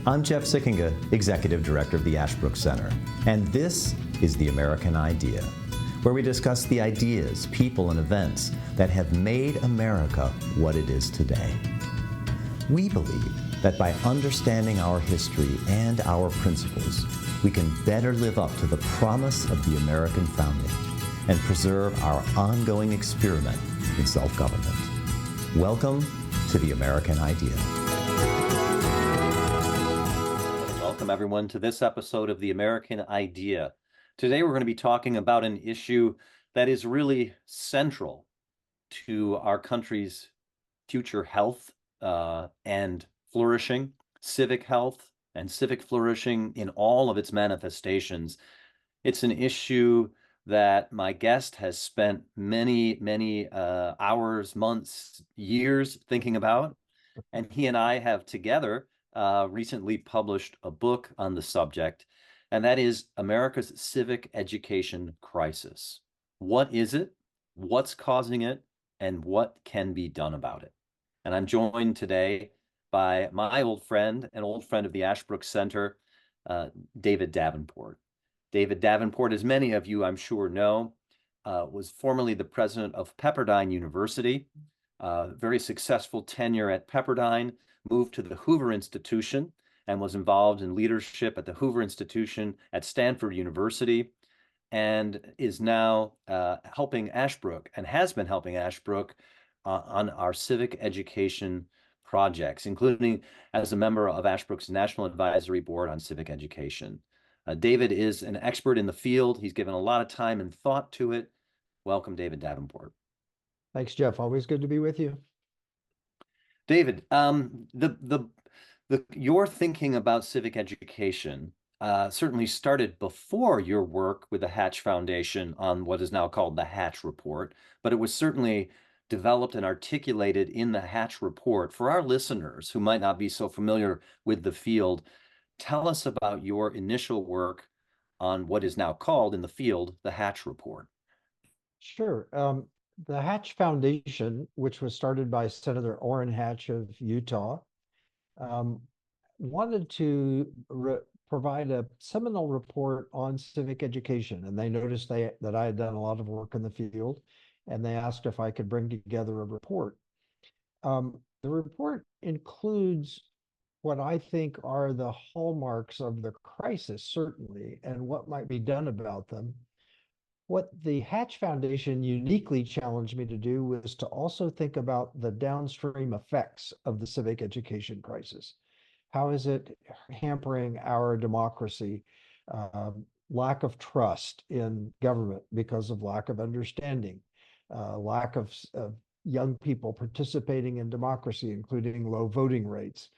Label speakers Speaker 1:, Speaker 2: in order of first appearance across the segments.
Speaker 1: I'm Jeff Sikkenga, Executive Director of the Ashbrook Center, and this is The American Idea, where we discuss the ideas, people, and events that have made America what it is today. We believe that by understanding our history and our principles, we can better live up to the promise of the American founding and preserve our ongoing experiment in self-government. Welcome to The American Idea. Welcome, everyone, to this episode of The American Idea. Today, we're going to be talking about an issue that is really central to our country's future health and flourishing, civic health and civic flourishing in all of its manifestations. It's an issue that my guest has spent many hours, months, years thinking about, and he and I have together recently published a book on the subject, and that is America's Civic Education Crisis. What is it? What's causing it? And what can be done about it? And I'm joined today by my old friend, an old friend of the Ashbrook Center, David Davenport. David Davenport, as many of you I'm sure know, was formerly the president of Pepperdine University, very successful tenure at Pepperdine, moved to the Hoover Institution and was involved in leadership at the Hoover Institution at Stanford University, and is now helping Ashbrook and has been helping Ashbrook on our civic education projects, including as a member of Ashbrook's National Advisory Board on Civic Education. David is an expert in the field. He's given a lot of time and thought to it. Welcome, David Davenport.
Speaker 2: Thanks, Jeff. Always good to be with you.
Speaker 1: David, your thinking about civic education certainly started before your work with the Hatch Foundation on what is now called the Hatch Report, but it was certainly developed and articulated in the Hatch Report. For our listeners who might not be so familiar with the field, tell us about your initial work on what is now called in the field the Hatch Report.
Speaker 2: Sure. The Hatch Foundation, which was started by Senator Orrin Hatch of Utah, wanted to provide a seminal report on civic education. And they noticed that I had done a lot of work in the field, and they asked if I could bring together a report. The report includes what I think are the hallmarks of the crisis, certainly, and what might be done about them. What the Hatch Foundation uniquely challenged me to do was to also think about the downstream effects of the civic education crisis. How is it hampering our democracy? Lack of trust in government because of lack of understanding, lack of young people participating in democracy, including low voting rates.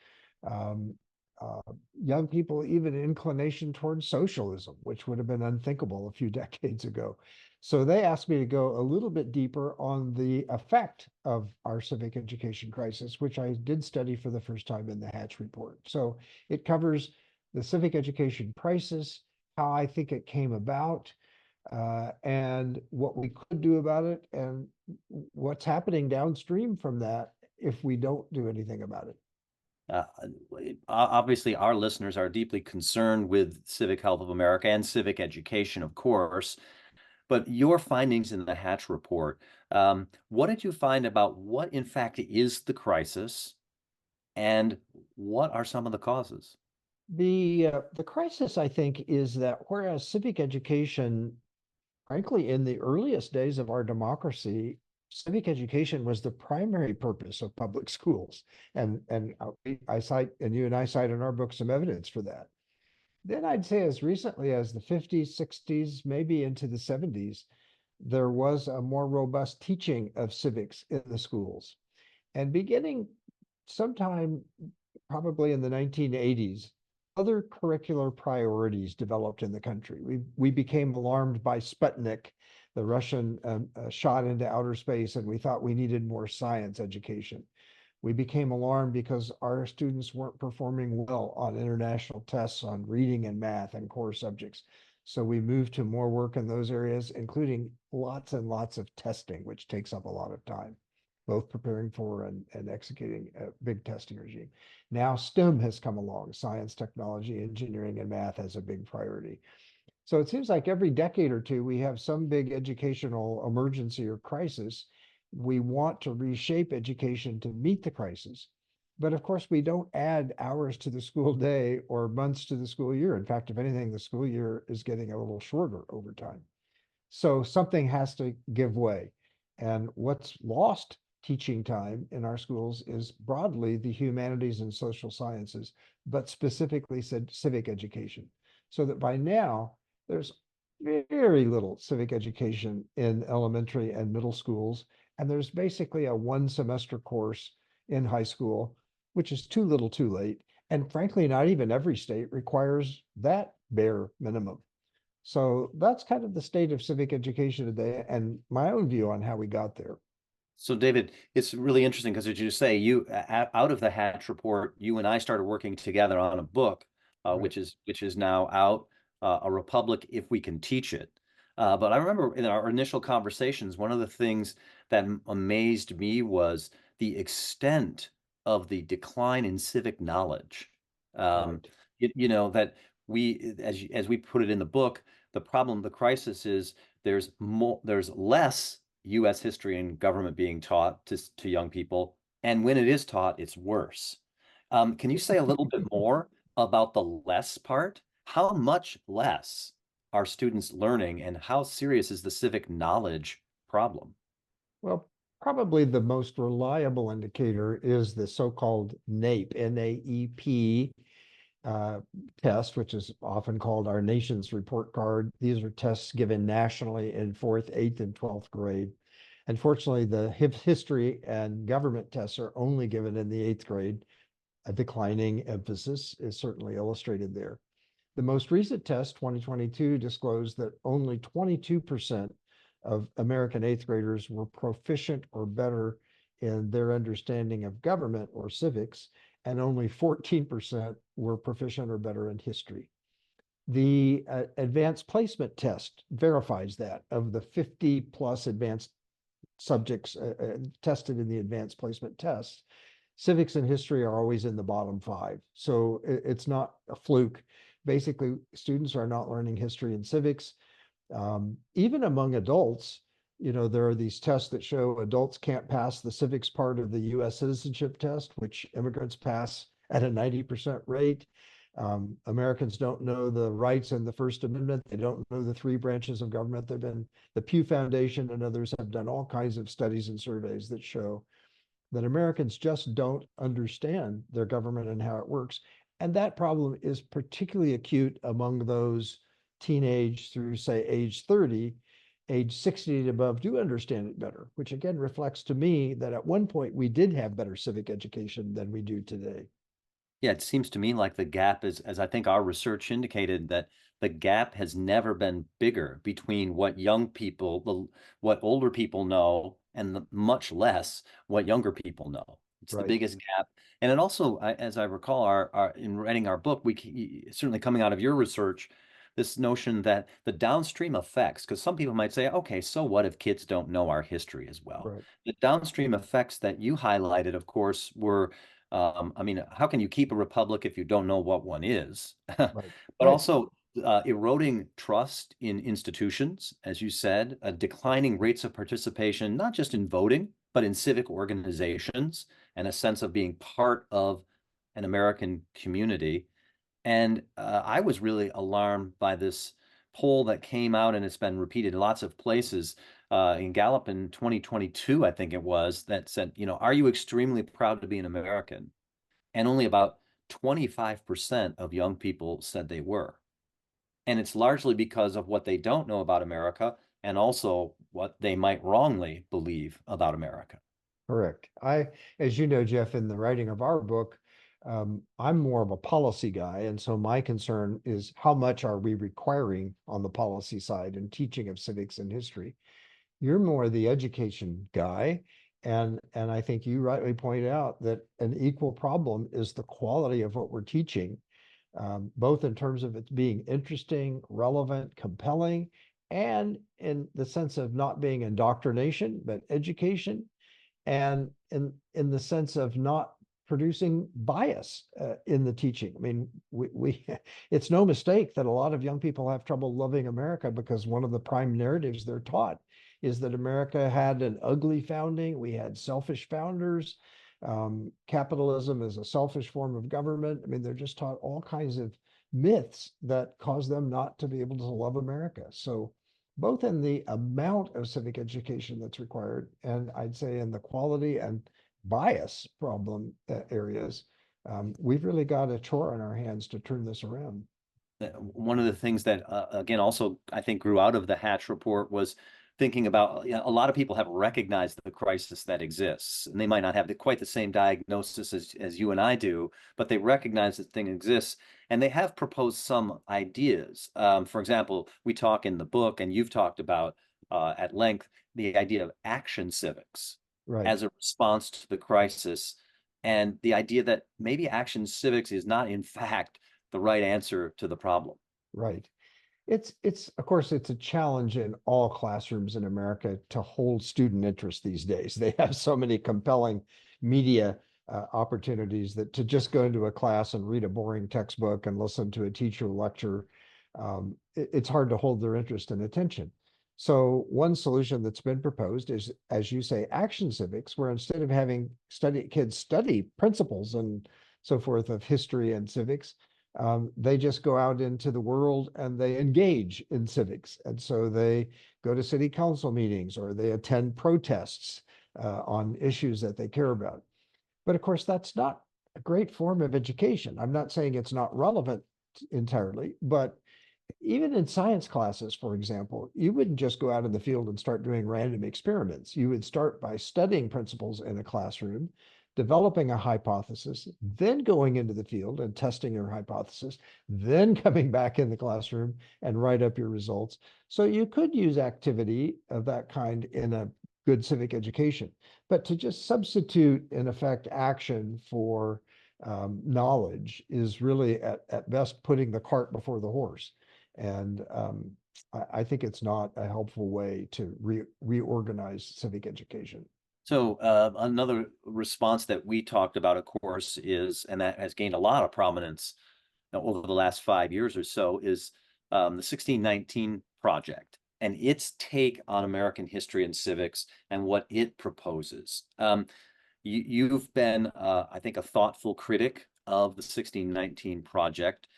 Speaker 2: Young people, even inclination towards socialism, which would have been unthinkable a few decades ago. So they asked me to go a little bit deeper on the effect of our civic education crisis, which I did study for the first time in the Hatch Report. So it covers the civic education crisis, how I think it came about, and what we could do about it, and what's happening downstream from that if we don't do anything about it.
Speaker 1: Obviously, our listeners are deeply concerned with civic health of America and civic education, of course. But your findings in the Hatch Report, what did you find about what, in fact, is the crisis, and what are some of the causes?
Speaker 2: The crisis, I think, is that whereas civic education, frankly, in the earliest days of our democracy, civic education was the primary purpose of public schools. And I cite, and you and I cite in our book, some evidence for that. Then I'd say as recently as the 50s, 60s, maybe into the 70s, there was a more robust teaching of civics in the schools. And beginning sometime probably in the 1980s, other curricular priorities developed in the country. We became alarmed by Sputnik, the Russian shot into outer space, and we thought we needed more science education. We became alarmed because our students weren't performing well on international tests on reading and math and core subjects. So we moved to more work in those areas, including lots and lots of testing, which takes up a lot of time. both preparing for and executing a big testing regime. Now STEM has come along, science, technology, engineering, and math as a big priority. So it seems like every decade or two, we have some big educational emergency or crisis. We want to reshape education to meet the crisis. But of course, we don't add hours to the school day or months to the school year. In fact, if anything, the school year is getting a little shorter over time. So something has to give way. And what's lost teaching time in our schools is broadly the humanities and social sciences, but specifically said civic education. So that by now, there's very little civic education in elementary and middle schools. And there's basically a 1 semester course in high school, which is too little too late. And frankly, not even every state requires that bare minimum. So that's kind of the state of civic education today and my own view on how we got there.
Speaker 1: So David, it's really interesting because as you say, you out of the Hatch report, you and I started working together on a book,
Speaker 2: Right.
Speaker 1: which is now out, A Republic If We Can Teach It. But I remember in our initial conversations, one of the things that amazed me was the extent of the decline in civic knowledge. Um,
Speaker 2: Right.
Speaker 1: that as we put it in the book, the problem, the crisis is there's less U.S. history and government being taught to young people, and when it is taught, it's worse. Can you say a little bit more about the less part? How much less are students learning, and how serious is the civic knowledge problem?
Speaker 2: Well, probably the most reliable indicator is the so-called NAEP, N-A-E-P uh, test, which is often called our nation's report card. These are tests given nationally in fourth, eighth, and 12th grade. Unfortunately, the history and government tests are only given in the eighth grade. A declining emphasis is certainly illustrated there. The most recent test, 2022, disclosed that only 22% of American eighth graders were proficient or better in their understanding of government or civics, and only 14% were proficient or better in history. The advanced placement test verifies that. Of the 50 plus advanced subjects tested in the advanced placement tests, civics and history are always in the bottom 5. So it's not a fluke. Basically, students are not learning history and civics. Even among adults, there are these tests that show adults can't pass the civics part of the US citizenship test, which immigrants pass at a 90% rate. Americans don't know the rights in the First Amendment. They don't know the 3 branches of government. The Pew Foundation and others have done all kinds of studies and surveys that show that Americans just don't understand their government and how it works. And that problem is particularly acute among those teenage through, say, age 30. Age 60 and above do understand it better, which again reflects to me that at one point we did have better civic education than we do today.
Speaker 1: Yeah, it seems to me like the gap is, as I think our research indicated, that the gap has never been bigger between what young people, what older people know, and much less what younger people know. It's the
Speaker 2: Right.
Speaker 1: biggest gap. And it also, as I recall, our in writing our book, certainly coming out of your research, this notion that the downstream effects, because some people might say, okay, so what if kids don't know our history as well?
Speaker 2: Right.
Speaker 1: The downstream effects that you highlighted, of course, were I mean, how can you keep a republic if you don't know what one is?
Speaker 2: Right.
Speaker 1: But
Speaker 2: Right.
Speaker 1: also eroding trust in institutions, as you said, declining rates of participation, not just in voting, but in civic organizations, and a sense of being part of an American community. And I was really alarmed by this poll that came out, and it's been repeated in lots of places in Gallup in 2022, I think it was, that said, are you extremely proud to be an American? And only about 25% of young people said they were. And it's largely because of what they don't know about America and also what they might wrongly believe about America.
Speaker 2: Correct. As you know, Jeff, in the writing of our book, I'm more of a policy guy. And so my concern is how much are we requiring on the policy side and teaching of civics and history? You're more the education guy. And I think you rightly pointed out that an equal problem is the quality of what we're teaching, both in terms of it being interesting, relevant, compelling, and in the sense of not being indoctrination, but education. and in the sense of not producing bias in the teaching. I mean, we it's no mistake that a lot of young people have trouble loving America because one of the prime narratives they're taught is that America had an ugly founding. We had selfish founders. Capitalism is a selfish form of government. I mean, they're just taught all kinds of myths that cause them not to be able to love America. So both in the amount of civic education that's required, and I'd say in the quality and bias problem areas, we've really got a chore on our hands to turn this around.
Speaker 1: One of the things that, again, also I think grew out of the Hatch report was thinking about, a lot of people have recognized the crisis that exists, and they might not have quite the same diagnosis as you and I do, but they recognize that thing exists, and they have proposed some ideas. For example, we talk in the book, and you've talked about at length, the idea of action civics
Speaker 2: Right,
Speaker 1: as a response to the crisis, and the idea that maybe action civics is not, in fact, the right answer to the problem.
Speaker 2: right. It's of course it's a challenge in all classrooms in America to hold student interest these days. They have so many compelling media opportunities that to just go into a class and read a boring textbook and listen to a teacher lecture, it's hard to hold their interest and attention. So one solution that's been proposed is, as you say, action civics, where instead of having kids study principles and so forth of history and civics, they just go out into the world and they engage in civics. And so they go to city council meetings or they attend protests on issues that they care about. But of course, that's not a great form of education. I'm not saying it's not relevant entirely, but even in science classes, for example, you wouldn't just go out in the field and start doing random experiments. You would start by studying principles in a classroom, developing a hypothesis, then going into the field and testing your hypothesis, then coming back in the classroom and write up your results. So you could use activity of that kind in a good civic education, but to just substitute, in effect, action for knowledge is really at best putting the cart before the horse. And I think it's not a helpful way to reorganize civic education.
Speaker 1: So another response that we talked about, of course, is, and that has gained a lot of prominence over the last 5 years or so, is the 1619 Project and its take on American history and civics and what it proposes. You've been, I think, a thoughtful critic of the 1619 Project.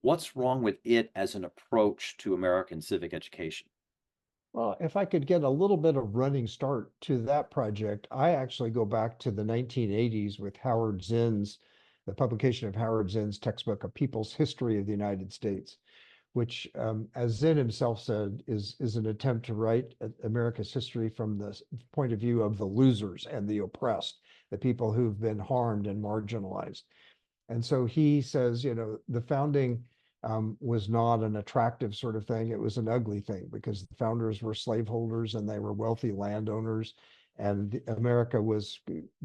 Speaker 1: What's wrong with it as an approach to American civic education?
Speaker 2: Well, if I could get a little bit of running start to that project, I actually go back to the 1980s with Howard Zinn's, the publication of Howard Zinn's textbook, A People's History of the United States, which, as Zinn himself said, is an attempt to write America's history from the point of view of the losers and the oppressed, the people who've been harmed and marginalized. And so he says, the founding was not an attractive sort of thing. It was an ugly thing because the founders were slaveholders and they were wealthy landowners, and America was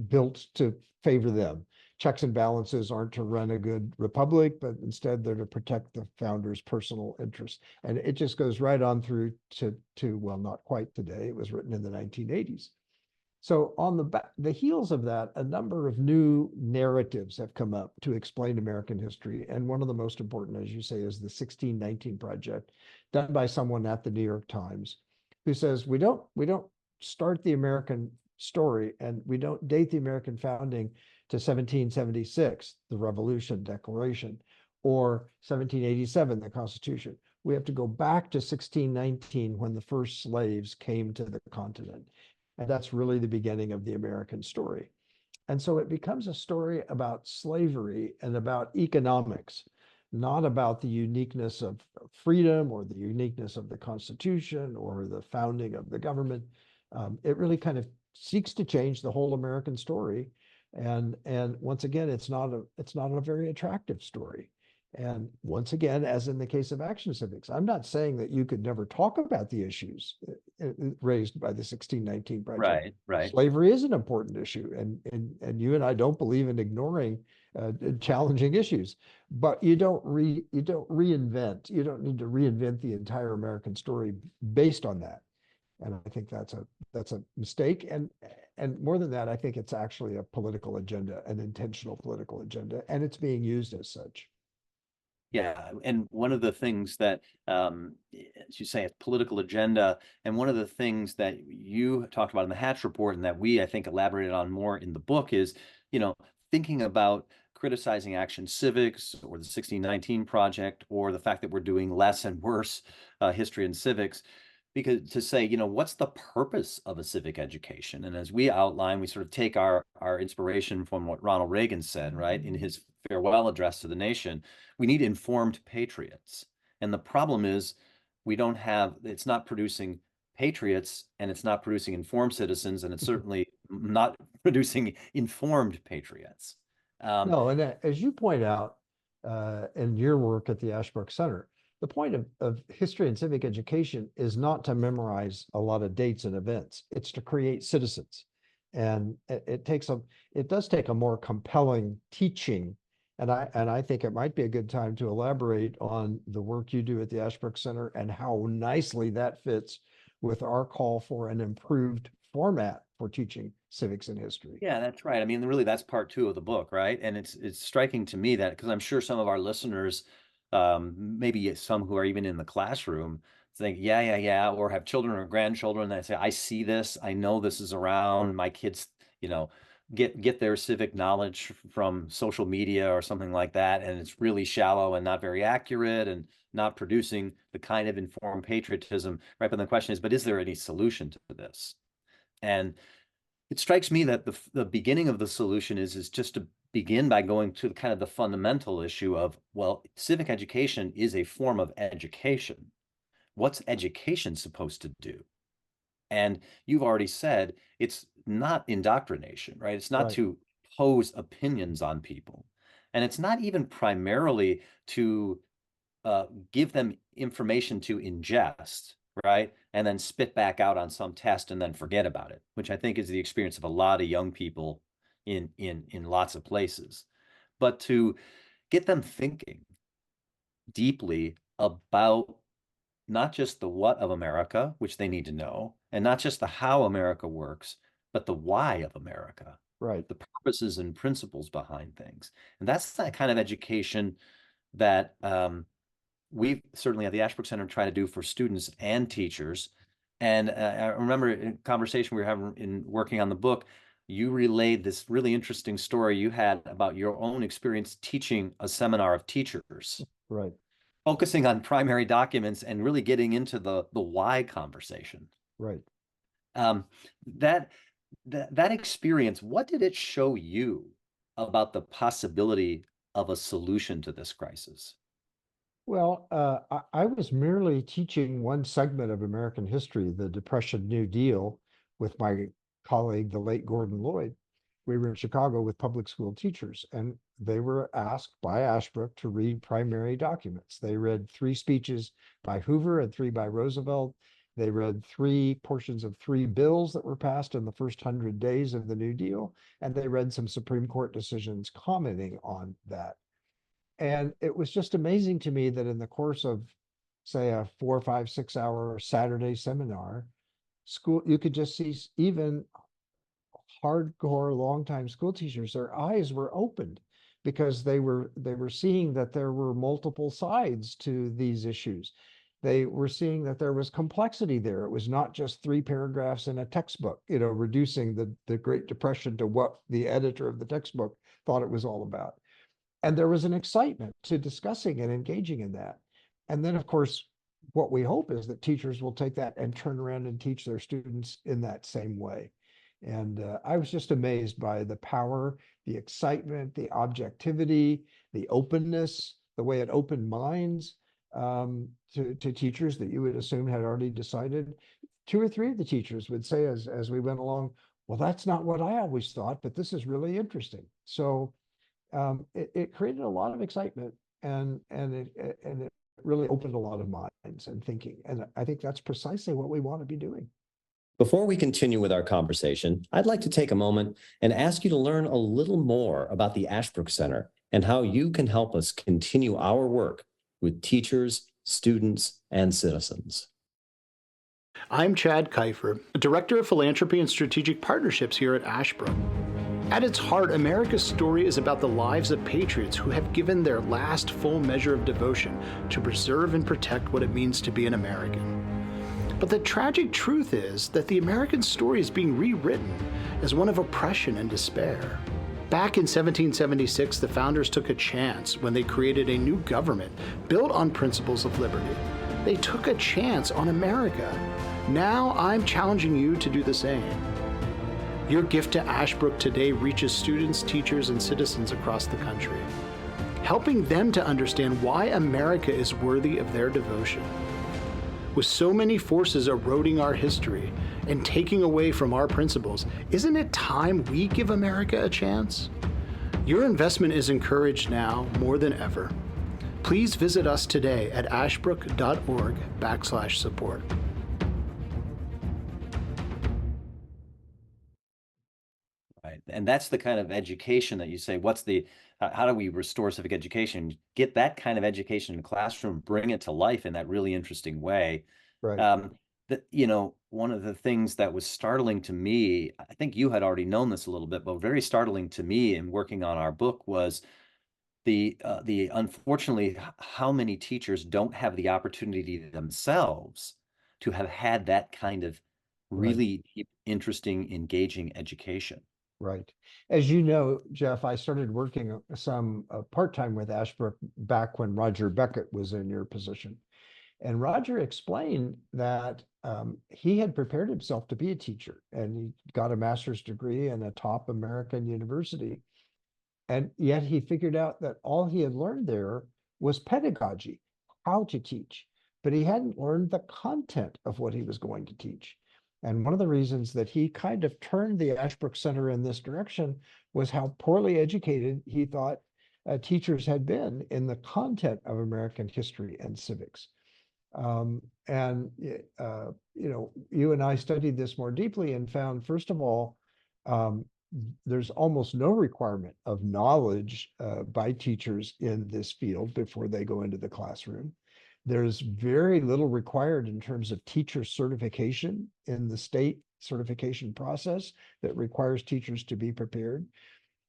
Speaker 2: built to favor them. Checks and balances aren't to run a good republic, but instead they're to protect the founders' personal interests. And it just goes right on through to well, not quite today. It was written in the 1980s. So on the heels of that, a number of new narratives have come up to explain American history. And one of the most important, as you say, is the 1619 Project, done by someone at the New York Times, who says we don't start the American story and we don't date the American founding to 1776, the Revolution Declaration, or 1787, the Constitution. We have to go back to 1619 when the first slaves came to the continent. And that's really the beginning of the American story. And so it becomes a story about slavery and about economics, not about the uniqueness of freedom or the uniqueness of the Constitution or the founding of the government. It really kind of seeks to change the whole American story. And once again, it's not a very attractive story. And once again, as in the case of action civics, I'm not saying that you could never talk about the issues raised by the 1619 Project.
Speaker 1: Right, right.
Speaker 2: Slavery is an important issue, and you and I don't believe in ignoring challenging issues. But you don't reinvent. You don't need to reinvent the entire American story based on that. And I think that's a mistake. And And more than that, I think it's actually a political agenda, an intentional political agenda, and it's being used as such.
Speaker 1: Yeah, and one of the things that, as you say, a political agenda, and one of the things that you talked about in the Hatch report, and that we, I think, elaborated on more in the book is, thinking about criticizing Action Civics or the 1619 Project, or the fact that we're doing less and worse history and civics, because to say, what's the purpose of a civic education? And as we outline, we sort of take our inspiration from what Ronald Reagan said, right, in his farewell address to the nation. We need informed patriots. And the problem is it's not producing patriots, and it's not producing informed citizens, and it's certainly not producing informed patriots.
Speaker 2: No, and as you point out in your work at the Ashbrook Center, the point of history and civic education is not to memorize a lot of dates and events. It's to create citizens. And it does take a more compelling teaching. And I think it might be a good time to elaborate on the work you do at the Ashbrook Center and how nicely that fits with our call for an improved format for teaching civics and history.
Speaker 1: Yeah, that's right. I mean, really, that's part two of the book, right? And it's striking to me that, because I'm sure some of our listeners, maybe some who are even in the classroom, think, yeah, or have children or grandchildren that say, I see this, I know this is around. My kids, get their civic knowledge from social media or something like that, and it's really shallow and not very accurate and not producing the kind of informed patriotism, right? But the question is, but is there any solution to this? And it strikes me that the beginning of the solution is just to begin by going to kind of the fundamental issue of, well, civic education is a form of education. What's education supposed to do? And you've already said it's not indoctrination, right? It's not
Speaker 2: Right.
Speaker 1: to pose opinions on people. And it's not even primarily to give them information to ingest, right? And then spit back out on some test and then forget about it, which I think is the experience of a lot of young people in lots of places. But to get them thinking deeply about not just the what of America, which they need to know, and not just the how America works, but the why of America,
Speaker 2: Right.
Speaker 1: the purposes and principles behind things. And that's that kind of education that we certainly at the Ashbrook Center try to do for students and teachers. And I remember in a conversation we were having in working on the book, you relayed this really interesting story you had about your own experience teaching a seminar of teachers,
Speaker 2: Right.
Speaker 1: focusing on primary documents and really getting into the why conversation.
Speaker 2: Right.
Speaker 1: Um, that that experience, what did it show you about the possibility of a solution to this crisis?
Speaker 2: Well, I was merely teaching one segment of American history, the Depression New Deal, with my colleague, the late Gordon Lloyd. We were in Chicago with public school teachers, and they were asked by Ashbrook to read primary documents. They read 3 speeches by Hoover and 3 by Roosevelt. They read 3 portions of 3 bills that were passed in the first 100 days of the New Deal, and they read some Supreme Court decisions commenting on that. And it was just amazing to me that in the course of, say, a 4, 5, 6 hour Saturday seminar, you could just see even hardcore longtime school teachers, their eyes were opened because they were seeing that there were multiple sides to these issues. They were seeing that there was complexity there. It was not just 3 paragraphs in a textbook, reducing the Great Depression to what the editor of the textbook thought it was all about. And there was an excitement to discussing and engaging in that. And then, of course, what we hope is that teachers will take that and turn around and teach their students in that same way. And I was just amazed by the power, the excitement, the objectivity, the openness, the way it opened minds to teachers that you would assume had already decided. 2 or 3 of the teachers would say as we went along, well, that's not what I always thought, but this is really interesting. So it created a lot of excitement, and it really opened a lot of minds and thinking. And I think that's precisely what we want to be doing.
Speaker 3: Before we continue with our conversation, I'd like to take a moment and ask you to learn a little more about the Ashbrook Center and how you can help us continue our work with teachers, students, and citizens.
Speaker 4: I'm Chad Kiefer, Director of Philanthropy and Strategic Partnerships here at Ashbrook. At its heart, America's story is about the lives of patriots who have given their last full measure of devotion to preserve and protect what it means to be an American. But the tragic truth is that the American story is being rewritten as one of oppression and despair. Back in 1776, the founders took a chance when they created a new government built on principles of liberty. They took a chance on America. Now I'm challenging you to do the same. Your gift to Ashbrook today reaches students, teachers, and citizens across the country, helping them to understand why America is worthy of their devotion. With so many forces eroding our history and taking away from our principles, isn't it time we give America a chance? Your investment is encouraged now more than ever. Please visit us today at ashbrook.org/support.
Speaker 1: Right. And that's the kind of education that you say, how do we restore civic education? Get that kind of education in the classroom, bring it to life in that really interesting way.
Speaker 2: Right.
Speaker 1: One of the things that was startling to me, I think you had already known this a little bit, but very startling to me in working on our book was the unfortunately how many teachers don't have the opportunity themselves to have had that kind of really deep, interesting, engaging education.
Speaker 2: Right. As you know, Jeff, I started working some part-time with Ashbrook back when Roger Beckett was in your position. And Roger explained that he had prepared himself to be a teacher, and he got a master's degree in a top American university. And yet he figured out that all he had learned there was pedagogy, how to teach, but he hadn't learned the content of what he was going to teach. And one of the reasons that he kind of turned the Ashbrook Center in this direction was how poorly educated he thought teachers had been in the content of American history and civics. You and I studied this more deeply and found, first of all, there's almost no requirement of knowledge by teachers in this field before they go into the classroom. There's very little required in terms of teacher certification in the state certification process that requires teachers to be prepared.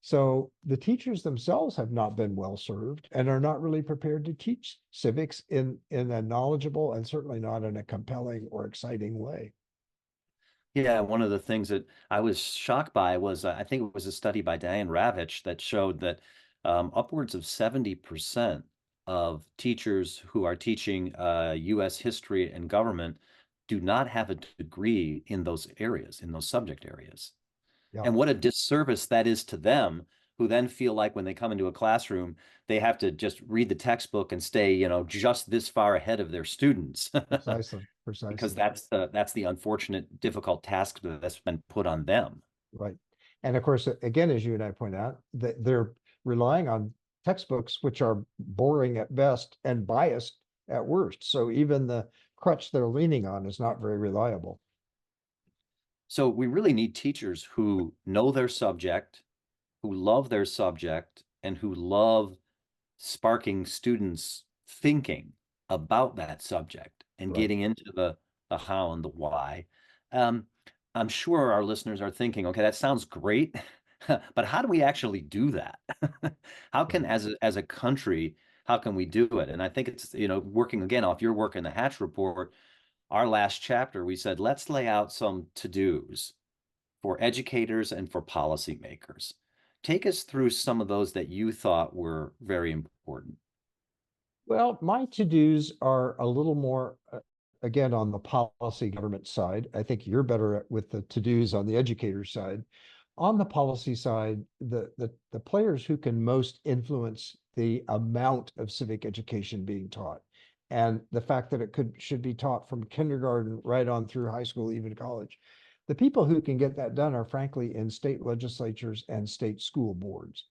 Speaker 2: So the teachers themselves have not been well served and are not really prepared to teach civics in a knowledgeable and certainly not in a compelling or exciting way.
Speaker 1: Yeah, one of the things that I was shocked by was I think it was a study by Diane Ravitch that showed that upwards of 70% of teachers who are teaching U.S. history and government do not have a degree in those areas, in those subject areas.
Speaker 2: Yeah.
Speaker 1: And what a disservice that is to them, who then feel like when they come into a classroom, they have to just read the textbook and stay, just this far ahead of their students.
Speaker 2: Precisely.
Speaker 1: Because that's the unfortunate, difficult task that's been put on them.
Speaker 2: Right. And of course, again, as you and I point out, that they're relying on textbooks which are boring at best and biased at worst. So even the crutch they're leaning on is not very reliable.
Speaker 1: So we really need teachers who know their subject, who love their subject, and who love sparking students thinking about that subject and getting into the how and the why. I'm sure our listeners are thinking, okay, that sounds great, but how do we actually do that? How can, as a country, how can we do it? And I think it's, working again off your work in the Hatch Report, our last chapter, we said, let's lay out some to-dos for educators and for policymakers. Take us through some of those that you thought were very important.
Speaker 2: Well, my to-dos are a little more, again, on the policy government side. I think you're better with the to-dos on the educator side. On the policy side, the players who can most influence the amount of civic education being taught, and the fact that it should be taught from kindergarten right on through high school, even college. The people who can get that done are frankly in state legislatures and state school boards.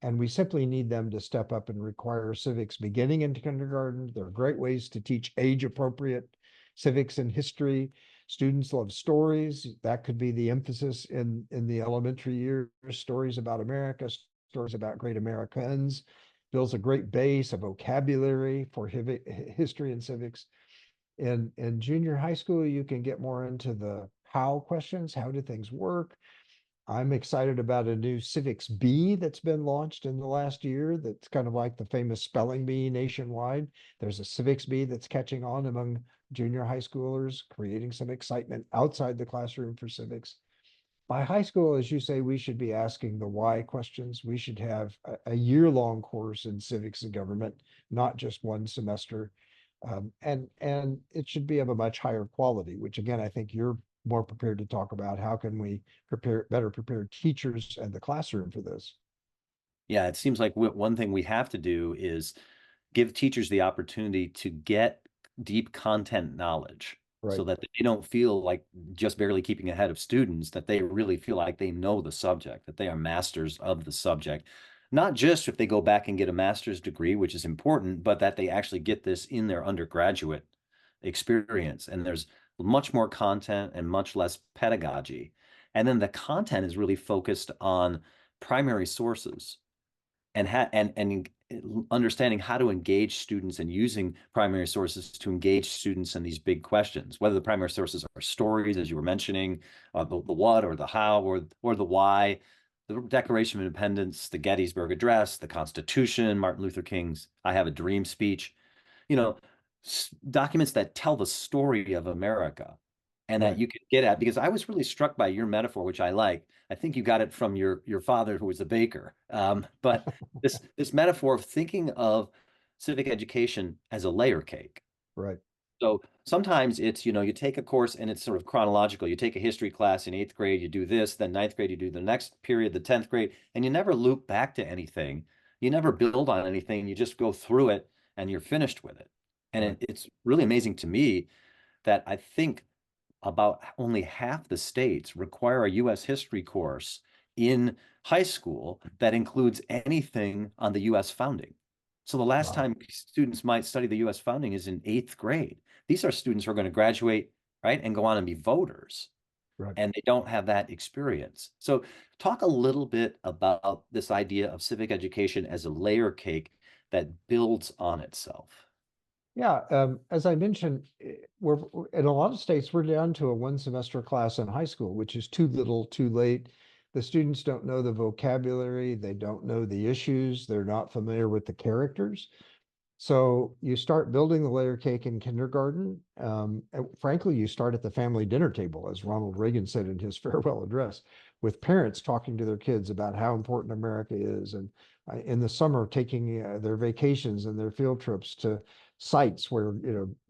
Speaker 2: And we simply need them to step up and require civics beginning in kindergarten. There are great ways to teach age appropriate civics and history. Students love stories. That could be the emphasis in the elementary years, stories about America, stories about great Americans. Builds a great base, a vocabulary for history and civics. In junior high school, you can get more into the how questions. How do things work? I'm excited about a new Civics B that's been launched in the last year. That's kind of like the famous spelling bee nationwide. There's a Civics Bee that's catching on among junior high schoolers, creating some excitement outside the classroom for civics. By high school, as you say, we should be asking the why questions. We should have a year-long course in civics and government, not just one semester. And it should be of a much higher quality, which again, I think you're more prepared to talk about. How can we better prepare teachers and the classroom for this?
Speaker 1: Yeah, it seems like one thing we have to do is give teachers the opportunity to get deep content knowledge so
Speaker 2: Right.
Speaker 1: that they don't feel like just barely keeping ahead of students, that they really feel like they know the subject, that they are masters of the subject. Not just if they go back and get a master's degree, which is important, but that they actually get this in their undergraduate experience. And there's much more content and much less pedagogy. And then the content is really focused on primary sources and understanding how to engage students and using primary sources to engage students in these big questions, whether the primary sources are stories, as you were mentioning, the what or the how or the why, the Declaration of Independence, the Gettysburg Address, the Constitution, Martin Luther King's I Have a Dream speech, you know, documents that tell the story of America and that
Speaker 2: Right.
Speaker 1: you can get at, because I was really struck by your metaphor, which I like. I think you got it from your father, who was a baker. But this metaphor of thinking of civic education as a layer cake.
Speaker 2: Right.
Speaker 1: So sometimes it's, you take a course and it's sort of chronological. You take a history class in 8th grade, you do this, then 9th grade, you do the next period, the 10th grade, and you never loop back to anything. You never build on anything. You just go through it and you're finished with it. And
Speaker 2: Right.
Speaker 1: it's really amazing to me that I think about only half the states require a U.S. history course in high school that includes anything on the U.S. founding. So the last
Speaker 2: Wow.
Speaker 1: time students might study the U.S. founding is in 8th grade. These are students who are going to graduate, right, and go on and be voters,
Speaker 2: Right.
Speaker 1: and they don't have that experience. So talk a little bit about this idea of civic education as a layer cake that builds on itself.
Speaker 2: Yeah, as I mentioned, in a lot of states, we're down to a one semester class in high school, which is too little, too late. The students don't know the vocabulary, they don't know the issues, they're not familiar with the characters. So you start building the layer cake in kindergarten. And frankly, you start at the family dinner table, as Ronald Reagan said in his farewell address, with parents talking to their kids about how important America is, and in the summer taking their vacations and their field trips to sites where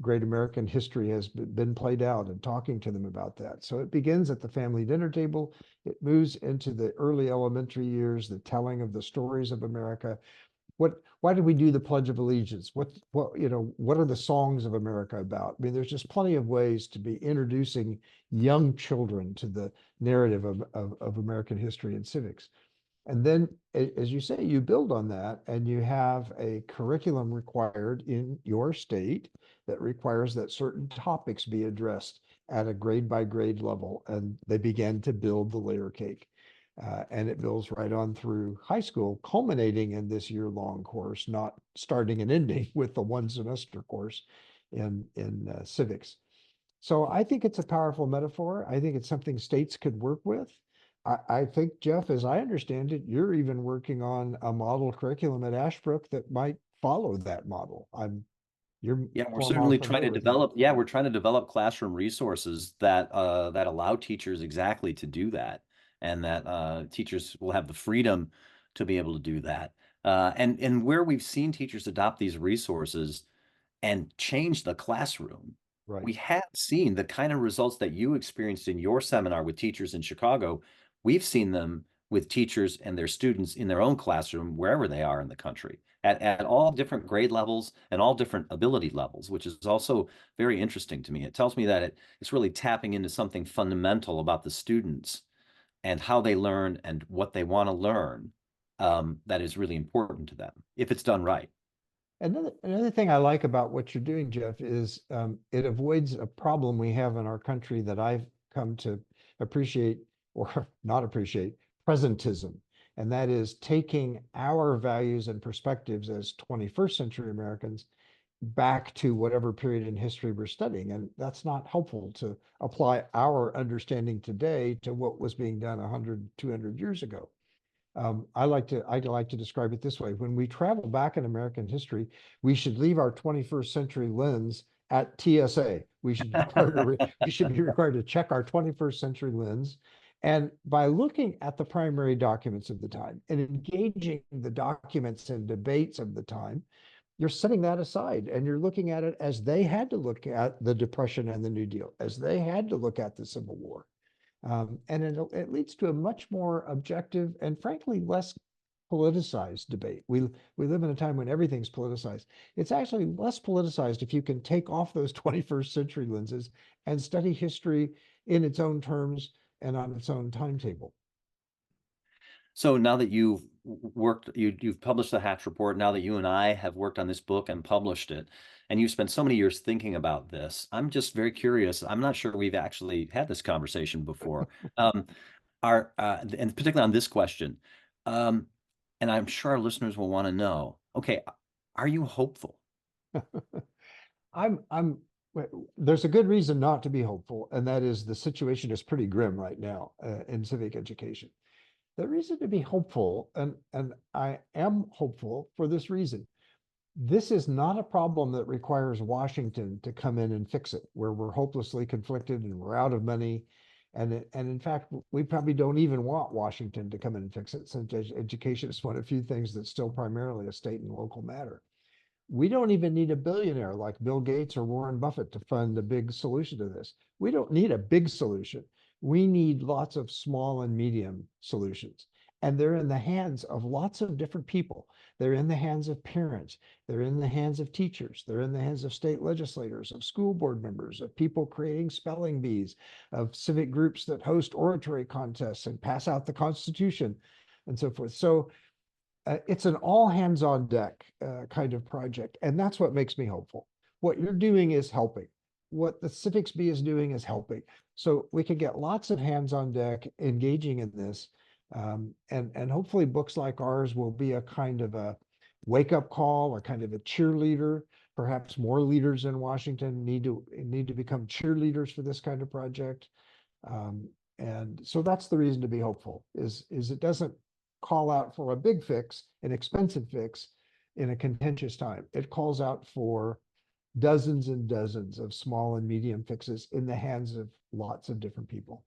Speaker 2: great American history has been played out, and talking to them about that. So it begins at the family dinner table. It moves into the early elementary years, the telling of the stories of America. Why did we do the Pledge of Allegiance? What are the songs of America about? I mean, there's just plenty of ways to be introducing young children to the narrative of American history and civics. And then, as you say, you build on that, and you have a curriculum required in your state that requires that certain topics be addressed at a grade by grade level, and they begin to build the layer cake. And it builds right on through high school, culminating in this year-long course, not starting and ending with the one semester course in civics. So I think it's a powerful metaphor. I think it's something states could work with. I think, Jeff, as I understand it, you're even working on a model curriculum at Ashbrook that might follow that model. You're
Speaker 1: Yeah, we're
Speaker 2: far more
Speaker 1: certainly trying
Speaker 2: familiar
Speaker 1: to
Speaker 2: with that.
Speaker 1: develop, we're trying to develop classroom resources that that allow teachers exactly to do that, and that teachers will have the freedom to be able to do that. And where we've seen teachers adopt these resources and change the classroom,
Speaker 2: Right.
Speaker 1: we have seen the kind of results that you experienced in your seminar with teachers in Chicago. We've seen them with teachers and their students in their own classroom, wherever they are in the country, at all different grade levels and all different ability levels, which is also very interesting to me. It tells me that it's really tapping into something fundamental about the students and how they learn and what they want to learn, that is really important to them if it's done right.
Speaker 2: Another thing I like about what you're doing, Jeff, is it avoids a problem we have in our country that I've come to appreciate, or not appreciate, presentism. And that is taking our values and perspectives as 21st century Americans back to whatever period in history we're studying. And that's not helpful to apply our understanding today to what was being done 100, 200 years ago. I like to describe it this way. When we travel back in American history, we should leave our 21st century lens at TSA. We should be required to check our 21st century lens. And by looking at the primary documents of the time and engaging the documents and debates of the time, you're setting that aside and you're looking at it as they had to look at the Depression and the New Deal, as they had to look at the Civil War. And it leads to a much more objective and frankly less politicized debate. We live in a time when everything's politicized. It's actually less politicized if you can take off those 21st century lenses and study history in its own terms and on its own timetable.
Speaker 1: So now that you've published the Hatch Report, now that you and I have worked on this book and published it, and you've spent so many years thinking about this, I'm just very curious. I'm not sure we've actually had this conversation before, and particularly on this question. And I'm sure our listeners will want to know, okay, are you hopeful?
Speaker 2: There's a good reason not to be hopeful, and that is the situation is pretty grim right now in civic education. The reason to be hopeful, and I am hopeful for this reason. This is not a problem that requires Washington to come in and fix it, where we're hopelessly conflicted and we're out of money. And in fact, we probably don't even want Washington to come in and fix it, since education is one of the few things that's still primarily a state and local matter. We don't even need a billionaire like Bill Gates or Warren Buffett to fund a big solution to this. We don't need a big solution. We need lots of small and medium solutions. And they're in the hands of lots of different people. They're in the hands of parents. They're in the hands of teachers. They're in the hands of state legislators, of school board members, of people creating spelling bees, of civic groups that host oratory contests and pass out the Constitution, and so forth. So it's an all hands on deck kind of project. And that's what makes me hopeful. What you're doing is helping. What the Civics Bee is doing is helping. So we can get lots of hands on deck engaging in this. And hopefully books like ours will be a kind of a wake-up call, a kind of a cheerleader. Perhaps more leaders in Washington need to become cheerleaders for this kind of project. And so that's the reason to be hopeful, is it doesn't call out for a big fix, an expensive fix in a contentious time. It calls out for dozens and dozens of small and medium fixes in the hands of lots of different people.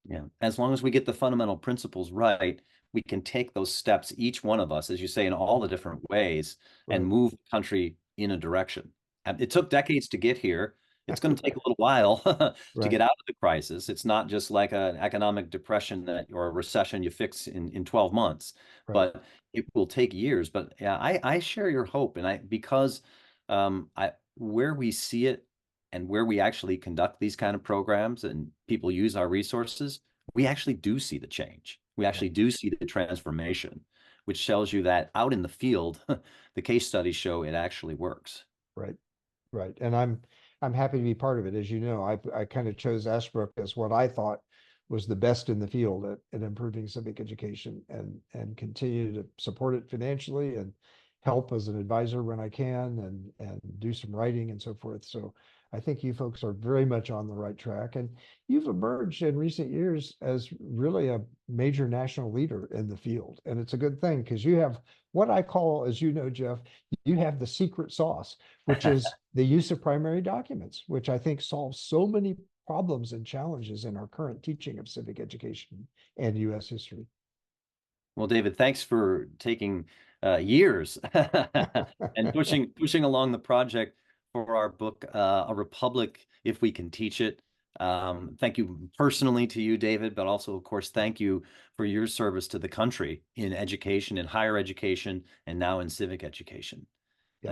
Speaker 1: Yeah, as long as we get the fundamental principles right, we can take those steps, each one of us, as you say, in all the different ways, and move the country in a direction. It took decades to get here. It's going to take a little while to get out of the crisis. It's not just like an economic depression or a recession you fix in 12 months, but it will take years. But yeah, I share your hope, and because where we see it and where we actually conduct these kind of programs and people use our resources, we actually do see the change. We actually do see the transformation, which tells you that out in the field, the case studies show it actually works.
Speaker 2: Right. And I'm happy to be part of it. As you know, I kind of chose Ashbrook as what I thought was the best in the field at improving civic education, and continue to support it financially and help as an advisor when I can, and do some writing and so forth. So I think you folks are very much on the right track, and you've emerged in recent years as really a major national leader in the field. And it's a good thing, because you have what I call, as you know, Jeff, you have the secret sauce, which is the use of primary documents, which I think solves so many problems and challenges in our current teaching of civic education and U.S. history.
Speaker 1: Well, David, thanks for taking years and pushing along the project for our book, A Republic, If We Can Teach It. Thank you personally to you, David, but also, of course, thank you for your service to the country in education, in higher education, and now in civic education.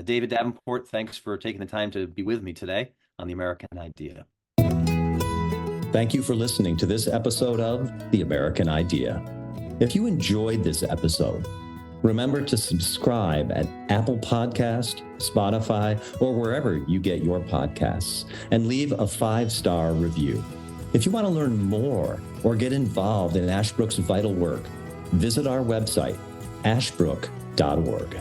Speaker 1: David Davenport, thanks for taking the time to be with me today on The American Idea.
Speaker 3: Thank you for listening to this episode of The American Idea. If you enjoyed this episode, remember to subscribe at Apple Podcast, Spotify, or wherever you get your podcasts, and leave a 5-star review. If you want to learn more or get involved in Ashbrook's vital work, visit our website, ashbrook.org.